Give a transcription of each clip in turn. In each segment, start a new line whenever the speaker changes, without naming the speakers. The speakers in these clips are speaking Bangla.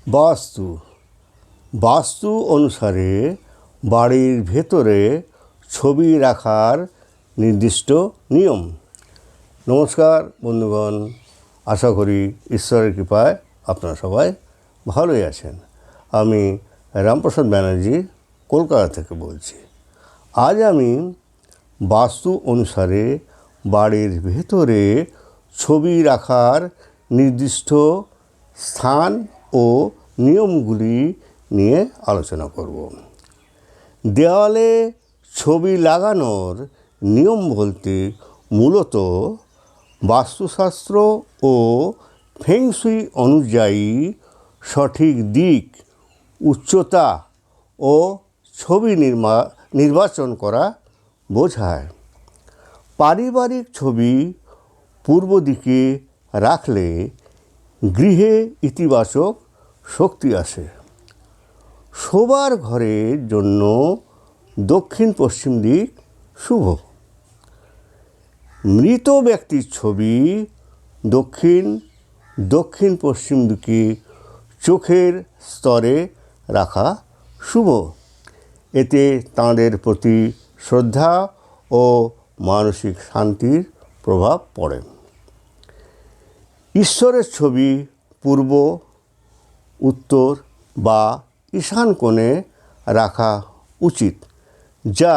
বাস্তু বাস্তু অনুসারে বাড়ির ভেতরে ছবি রাখার নির্দিষ্ট নিয়ম। নমস্কার বন্ধুগণ, আশা করি ঈশ্বরের কৃপায় আপনারা সবাই ভালোই আছেন। আমি রামপ্রসাদ ব্যানার্জি কলকাতা থেকে বলছি। আজ আমি বাস্তু অনুসারে বাড়ির ভেতরে ছবি রাখার নির্দিষ্ট স্থান ও নিয়মগুলি নিয়ে আলোচনা করব। দেওয়ালে ছবি লাগানোর নিয়ম বলতে মূলত বাস্তুশাস্ত্র ও ফেংশুই অনুযায়ী সঠিক দিক, উচ্চতা ও ছবি নির্বাচন করা বোঝায়। পারিবারিক ছবি পূর্ব দিকে রাখলে গৃহে ইতিবাচক শক্তি আসে। শোবার ঘরের জন্য দক্ষিণ পশ্চিম দিক শুভ। মৃত ব্যক্তির ছবি দক্ষিণ পশ্চিম দিকে চোখের স্তরে রাখা শুভ। এতে তাঁদের প্রতি শ্রদ্ধা ও মানসিক শান্তির প্রভাব পড়ে। ঈশ্বরের ছবি পূর্ব, উত্তর বা ঈশান কোণে রাখা উচিত, যা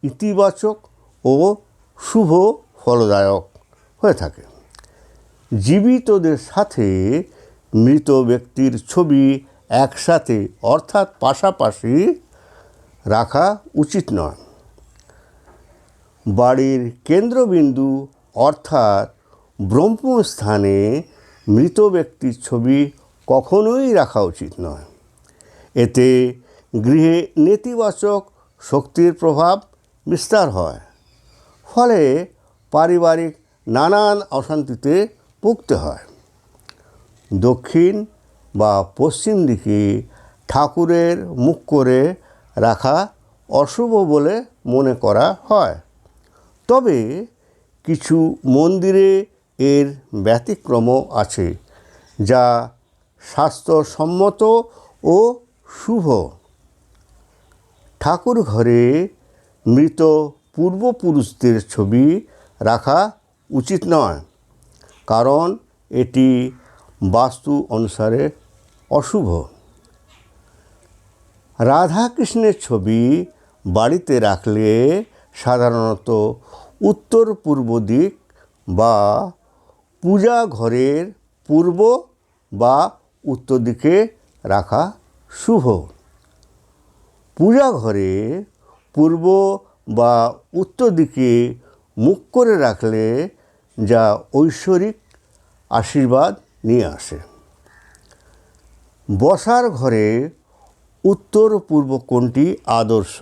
ইতিবাচক ও শুভ ফলদায়ক হয়ে থাকে। জীবিতদের সাথে মৃত ব্যক্তির ছবি একসাথে অর্থাৎ পাশাপাশি রাখা উচিত নয়। বাড়ির কেন্দ্রবিন্দু অর্থাৎ ব্রহ্মস্থানে মৃত ব্যক্তির ছবি কখনোই রাখা উচিত নয়। এতে গৃহে নেতিবাচক শক্তির প্রভাব বিস্তার হয়, ফলে পারিবারিক নানান অশান্তিতে ভুগতে হয়। দক্ষিণ বা পশ্চিম দিকে ঠাকুরের মুখ করে রাখা অশুভ বলে মনে করা হয়, তবে কিছু মন্দিরে এর ব্যতিক্রমও আছে, যা স্বাস্থ্যসম্মত ও শুভ। ঠাকুর ঘরে মৃত পূর্বপুরুষদের ছবি রাখা উচিত নয়, কারণ এটি বাস্তু অনুসারে অশুভ। রাধাকৃষ্ণের ছবি বাড়িতে রাখলে সাধারণত উত্তর পূর্ব দিক বা পূজা ঘরের পূর্ব বা উত্তর দিকে রাখা শুভ। পূজা ঘরে পূর্ব বা উত্তর দিকে মুখ করে রাখলে যা ঐশ্বরিক আশীর্বাদ নিয়ে আসে। বসার ঘরে উত্তর পূর্ব কোণটি আদর্শ,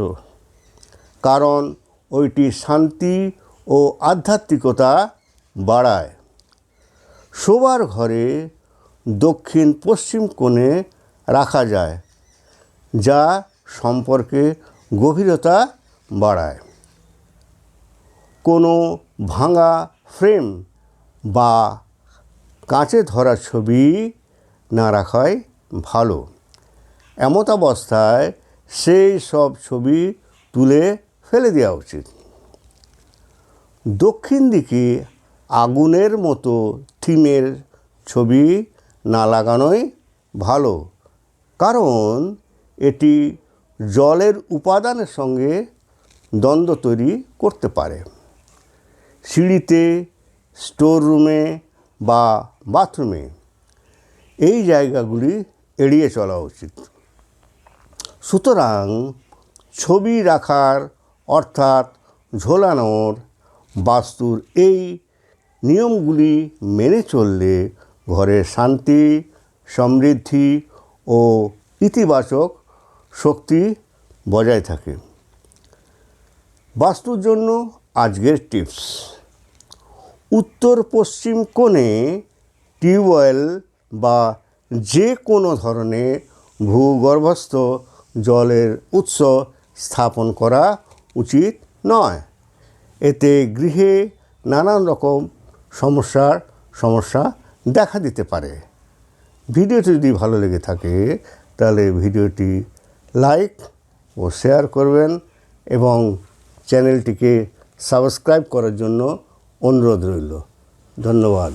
কারণ ওইটি শান্তি ও আধ্যাত্মিকতা বাড়ায়। শোবার ঘরে দক্ষিণ পশ্চিম কোণে রাখা যায়, যা সম্পর্কে গভীরতা বাড়ায়। কোনো ভাঙা ফ্রেম বা কাঁচে ধরা ছবি না রাখাই ভালো। এমতাবস্থায় সেই সব ছবি তুলে ফেলে দেওয়া উচিত। দক্ষিণ দিকে আগুনের মতো থিমের ছবি না লাগানোই ভালো, কারণ এটি জলের উপাদানের সঙ্গে দ্বন্দ্ব তৈরি করতে পারে। সিঁড়িতে, স্টোর রুমে বা বাথরুমে এই জায়গাগুলি এড়িয়ে চলা উচিত। সুতরাং ছবি রাখার অর্থাৎ ঝোলানোর বাস্তুর এই নিয়মগুলি মেনে চললে ঘরে শান্তি, সমৃদ্ধি ও ইতিবাচক শক্তি বজায় থাকে। বাস্তুর জন্য আজকের টিপস: উত্তর পশ্চিম কোণে টিউবওয়েল বা যে কোনো ধরনের ভূগর্ভস্থ জলের উৎস স্থাপন করা উচিত নয়। এতে গৃহে নানান রকম সমস্যা দেখা দিতে পারে, ভিডিওটি যদি ভালো লেগে থাকে তাহলে ভিডিওটি লাইক ও শেয়ার করবেন এবং চ্যানেলটিকে সাবস্ক্রাইব করার জন্য অনুরোধ রইল। ধন্যবাদ।